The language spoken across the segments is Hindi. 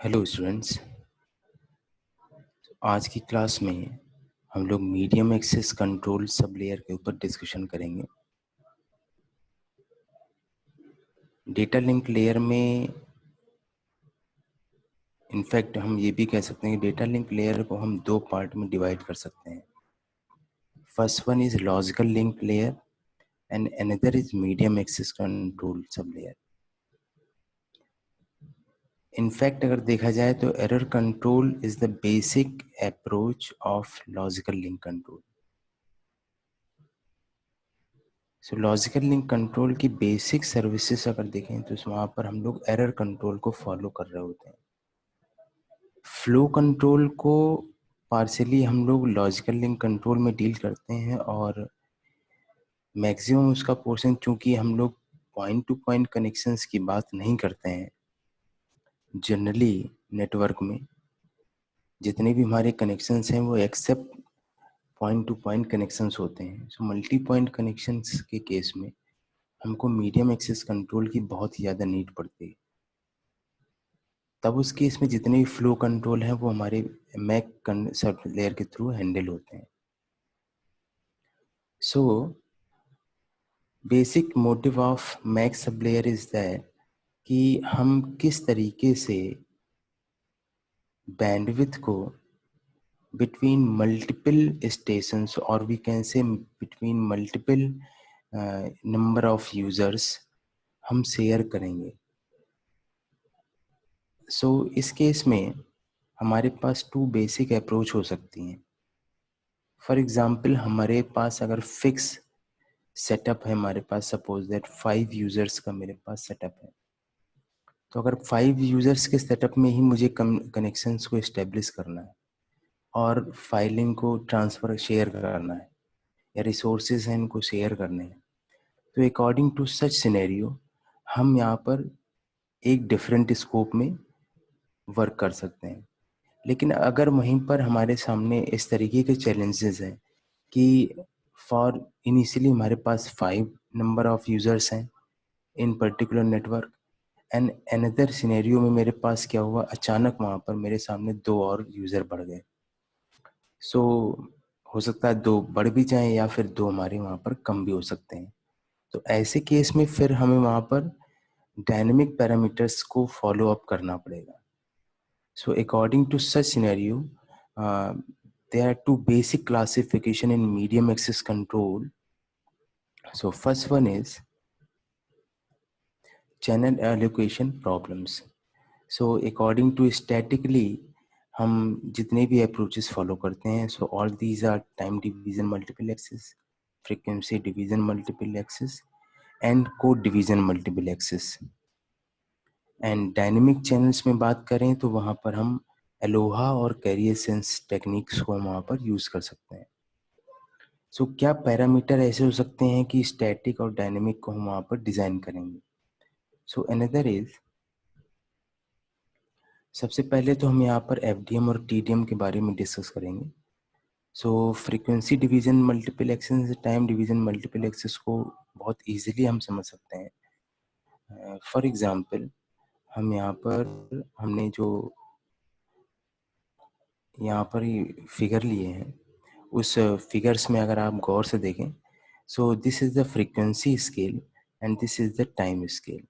Hello students. आज की क्लास में हम लोग medium access control sub layer के ऊपर डिस्कशन करेंगे। डेटा लिंक लेयर में इनफैक्ट हम ये भी कह सकते हैं कि डेटा लिंक लेयर को हम दो पार्ट में डिवाइड कर सकते हैं। First one is logical link layer and another is medium access control sub layer. In fact अगर देखा जाए तो error control is the basic approach of logical link control. So logical link control की बेसिक सर्विसेज अगर देखें तो वहाँ पर हम लोग एरर कंट्रोल को फॉलो कर रहे होते हैं। फ्लो कंट्रोल को पार्शियली हम लोग लॉजिकल लिंक कंट्रोल में डील करते हैं और मैक्सिमम उसका पोर्शन चूंकि हम लोग पॉइंट टू पॉइंट कनेक्शंस की बात नहीं करते हैं। जनरली नेटवर्क में जितने भी हमारे कनेक्शंस हैं वो except point to point connections होते हैं। सो मल्टी पॉइंट कनेक्शंस के केस में हमको मीडियम एक्सेस कंट्रोल की बहुत ही ज़्यादा नीड पड़ती है। तब उस केस में जितने भी फ्लो कंट्रोल हैं वो हमारे मैक सब लेयर के थ्रू हैंडल होते हैं। So basic motive of MAC sub layer is that कि हम किस तरीके से बैंडविड्थ को बिटवीन मल्टीपल स्टेशंस और we can say between multiple number of users हम शेयर करेंगे। सो इस केस में हमारे पास टू बेसिक अप्रोच हो सकती हैं। फॉर एग्जांपल हमारे पास अगर फिक्स सेटअप है, हमारे पास सपोज दैट 5 यूजर्स का मेरे पास सेटअप है, तो अगर 5 यूजर्स के सेटअप में ही मुझे कनेक्शंस को इस्टेब्लिश करना है और फाइलिंग को ट्रांसफर शेयर करना है या रिसोर्सेज हैं इनको शेयर करने हैं, तो अकॉर्डिंग टू सच सिनेरियो हम यहाँ पर एक डिफरेंट स्कोप में वर्क कर सकते हैं। लेकिन अगर वहीं पर हमारे सामने इस तरीके के चैलेंजेस हैं कि फॉर इनिशियली हमारे पास 5 नंबर ऑफ यूजर्स हैं इन particular network and another scenario में मेरे पास क्या हुआ, अचानक वहाँ पर मेरे सामने 2 और यूज़र बढ़ गए। सो हो सकता है 2 बढ़ भी जाएं या फिर 2 हमारे वहाँ पर कम भी हो सकते हैं। तो ऐसे केस में फिर हमें वहाँ पर डायनेमिक पैरामीटर्स को फॉलो अप करना पड़ेगा। So according to such scenario, there are two basic classification in medium access control. So first one is channel allocation problems. So according to statically हम जितने भी अप्रोचेस फॉलो करते हैं, so all these are time division multiple access, frequency division multiple access and code division multiple access. And dynamic channels में बात करें तो वहाँ पर हम एलोहा और कैरियर सेंस टेक्निक्स को हम वहाँ पर यूज़ कर सकते हैं। सो क्या पैरामीटर ऐसे हो सकते हैं कि स्टैटिक और डायनेमिक को हम वहाँ पर डिज़ाइन करेंगे। सो अनदर इज, सबसे पहले तो हम यहाँ पर एफडीएम और टीडीएम के बारे में डिस्कस करेंगे। So frequency division multiple access, time division multiple access को बहुत ईजिली हम समझ सकते हैं। फॉर एग्जांपल हम यहाँ पर हमने जो यहाँ पर ही फिगर लिए हैं, उस फिगर्स में अगर आप गौर से देखें, so this is the frequency scale and this is the time scale.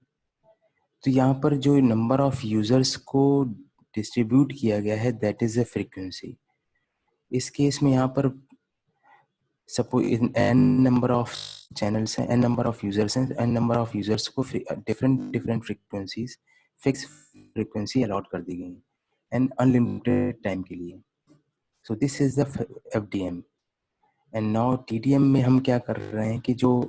तो यहाँ पर जो नंबर ऑफ यूजर्स को डिस्ट्रीब्यूट किया गया है दैट इज द फ्रीक्वेंसी। इस केस में यहाँ पर suppose n number of channels हैं, एन नंबर ऑफ यूजर्स हैं, एन नंबर ऑफ यूजर्स को different different frequencies, fix frequency allot कर दी गई एंड अनलिमिटेड टाइम के लिए। So this is the FDM. And now TDM में हम क्या कर रहे हैं कि जो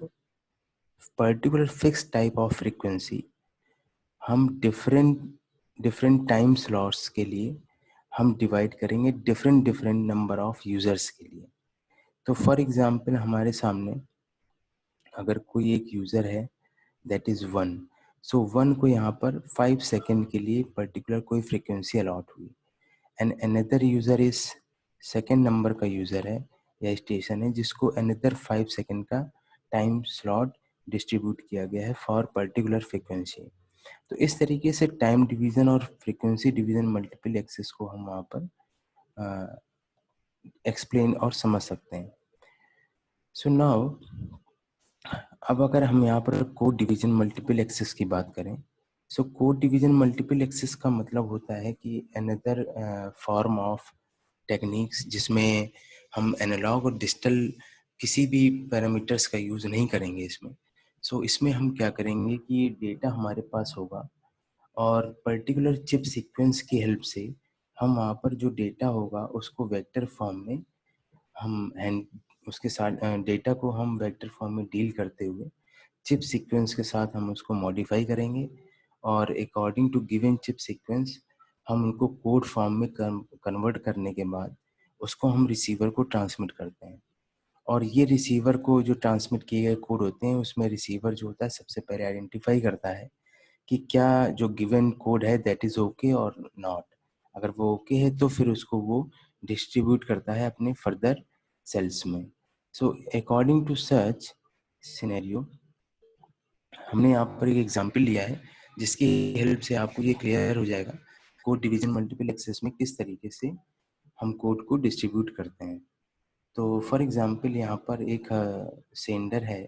particular fix type of frequency हम डिफरेंट डिफरेंट टाइम स्लॉट्स के लिए हम डिवाइड करेंगे different different number of users के लिए। तो फॉर एग्जांपल हमारे सामने अगर कोई एक यूजर है दैट इज 1, सो 1 को यहाँ पर 5 सेकेंड के लिए पर्टिकुलर कोई फ्रीक्वेंसी अलॉट हुई and another user is second number का यूजर है या स्टेशन है जिसको अनदर 5 सेकेंड का टाइम स्लॉट डिस्ट्रीब्यूट किया गया है फॉर पर्टिकुलर फ्रीक्वेंसी। तो इस तरीके से टाइम डिवीज़न और फ्रीक्वेंसी डिवीज़न मल्टीपल एक्सेस को हम वहाँ पर एक्सप्लेन और समझ सकते हैं। सो नाउ अब अगर हम यहाँ पर कोड डिवीजन मल्टीपल एक्सेस की बात करें, so code division multiple access का मतलब होता है कि अनदर फॉर्म ऑफ टेक्निक्स जिसमें हम एनालॉग और डिजिटल किसी भी पैरामीटर्स का यूज़ नहीं करेंगे इसमें। सो इसमें हम क्या करेंगे कि डेटा हमारे पास होगा और पर्टिकुलर चिप सीक्वेंस की हेल्प से हम वहाँ पर जो डेटा होगा उसको वेक्टर फॉर्म में हम हैंड उसके साथ डेटा को हम वेक्टर फॉर्म में डील करते हुए चिप सीक्वेंस के साथ हम उसको मॉडिफाई करेंगे और according to given chip sequence हम उनको कोड फॉर्म में कन्वर्ट करने के बाद उसको हम रिसीवर को ट्रांसमिट करते हैं। और ये रिसीवर को जो ट्रांसमिट किए गए कोड होते हैं उसमें रिसीवर जो होता है सबसे पहले आइडेंटिफाई करता है कि क्या जो गिवन कोड है दैट इज़ ओके और नॉट। अगर वो ओके है तो फिर उसको वो डिस्ट्रीब्यूट करता है अपने फर्दर सेल्स में। So according to such scenario हमने यहाँ पर एक एग्जांपल लिया है जिसकी हेल्प से आपको ये क्लियर हो जाएगा कोड डिवीजन मल्टीपल एक्सेस में किस तरीके से हम कोड को डिस्ट्रीब्यूट करते हैं। तो फॉर एग्जांपल यहाँ पर एक सेंडर है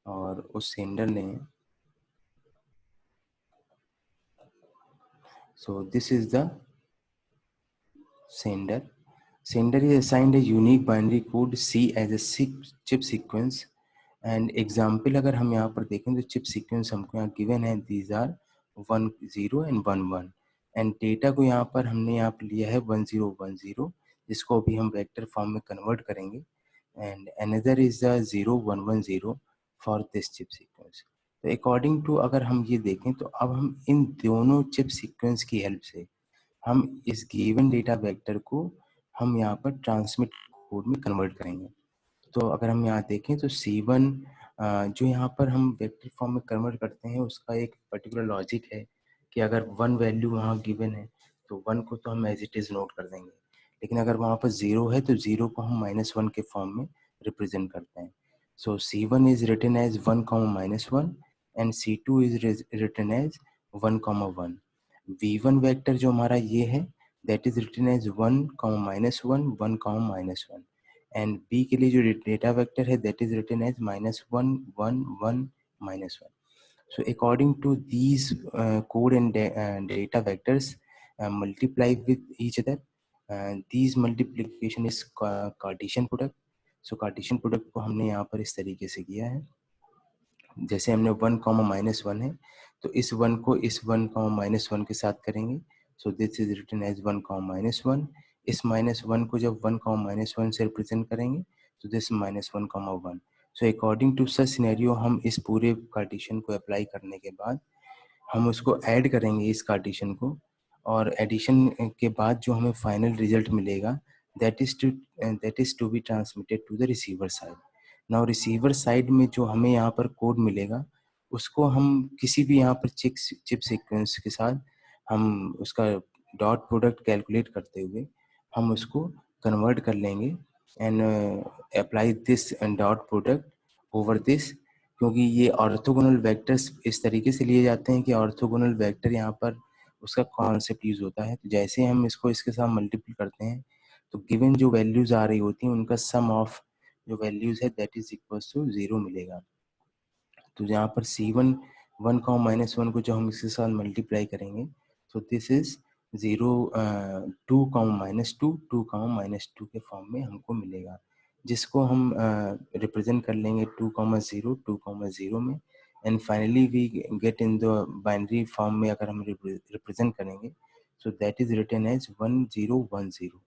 और उस सेंडर ने so this is the sender. Sender is assigned a unique binary code C as a chip sequence and example अगर हम यहाँ पर देखें तो chip sequence हमको यहाँ given है these are 1 0 and 1 1 and data को यहाँ पर हमने यहाँ पर लिया है 1 0 1 0 जिसको अभी हम vector form में convert करेंगे and another is the 0 1 1 0 for this chip sequence. तो अकॉर्डिंग टू अगर हम ये देखें तो अब हम इन दोनों चिप सीक्वेंस की हेल्प से हम इस गिवन डेटा वेक्टर को हम यहाँ पर ट्रांसमिट कोड में कन्वर्ट करेंगे। तो अगर हम यहाँ देखें तो C1 जो यहाँ पर हम वेक्टर फॉर्म में कन्वर्ट करते हैं उसका एक पर्टिकुलर लॉजिक है कि अगर 1 वैल्यू वहाँ गिवन है तो 1 को तो हम एज इट इज़ नोट कर देंगे, लेकिन अगर वहाँ पर 0 है तो 0 को हम -1 के फॉर्म में रिप्रेजेंट करते हैं। So C1 is written as 1 -1 and C2 is written as 1 1। V1 vector जो हमारा ये है that is written as 1 -1 1 -1 and B के लिए जो डेटा वेक्टर है that is written as -1 1 1 -1। So according to these code and data vectors multiply with each other, these multiplication is Cartesian product. So Cartesian product को हमने यहाँ पर इस तरीके से किया है जैसे हमने 1 -1 है तो इस 1 को इस 1 -1 के साथ करेंगे। So this is written as 1 -1। इस -1 को जब 1 -1 से रिप्रेजेंट करेंगे तो this -1 1। So according to such scenario हम इस पूरे कार्टेशियन को अप्लाई करने के बाद हम उसको ऐड करेंगे इस कार्टेशियन को और एडिशन के बाद जो हमें फाइनल रिजल्ट मिलेगा that is to be transmitted to the receiver side. Now receiver side में जो हमें यहाँ पर कोड मिलेगा उसको हम किसी भी यहाँ पर चिप सीक्वेंस के साथ हम उसका डॉट प्रोडक्ट कैलकुलेट करते हुए हम उसको कन्वर्ट कर लेंगे and apply this dot product over this, क्योंकि ये ऑर्थोगोनल वेक्टर्स इस तरीके से लिए जाते हैं कि ऑर्थोगोनल वेक्टर यहाँ पर उसका कॉन्सेप्ट यूज होता है। तो जैसे हम इसको इसके साथ मल्टीपल करते हैं तो गिवन जो वैल्यूज आ रही होती हैं उनका सम ऑफ जो वैल्यूज है दैट इज इक्वल टू 0 मिलेगा। तो यहाँ पर C1 1 -1 को जो हम इसके साथ मल्टीप्लाई करेंगे तो दिस इज 0 2 -2 2 -2 के फॉर्म में हमको मिलेगा, जिसको हम रिप्रेजेंट कर लेंगे 2 0 2 0 में and finally we get in the binary form में अगर हम रिप्रेजेंट करेंगे so that is written as 1 0 1 0।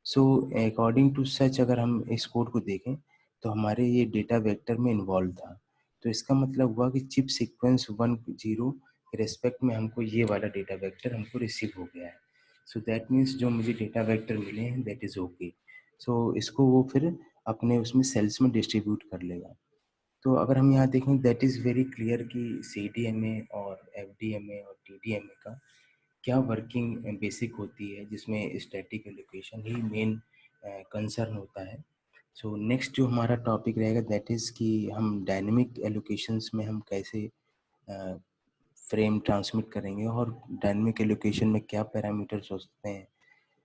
So according to such अगर हम इस कोड को देखें तो हमारे ये डेटा वेक्टर में इन्वॉल्व था। तो इसका मतलब हुआ कि चिप सीक्वेंस 1 0 के रेस्पेक्ट में हमको ये वाला डेटा वेक्टर हमको रिसीव हो गया है। सो दैट मीन्स जो मुझे डेटा वेक्टर मिले हैं दैट इज़ ओके। सो इसको वो फिर अपने उसमें सेल्स में डिस्ट्रीब्यूट कर लेगा। तो अगर हम यहाँ देखें दैट इज़ वेरी क्लियर कि CDMA और FDMA और TDMA का क्या वर्किंग बेसिक होती है जिसमें स्टैटिक एलोकेशन ही मेन कंसर्न होता है। सो नेक्स्ट जो हमारा टॉपिक रहेगा दैट इज़ कि हम डायनेमिक एलोकेशंस में हम कैसे फ्रेम ट्रांसमिट करेंगे और डायनेमिक एलोकेशन में क्या पैरामीटर्स हो सकते हैं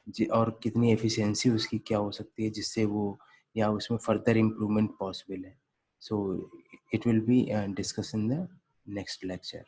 जी, और कितनी एफिशिएंसी उसकी क्या हो सकती है जिससे वो या उसमें फर्दर इम्प्रूवमेंट पॉसिबल है. So it will be discuss in the next lecture.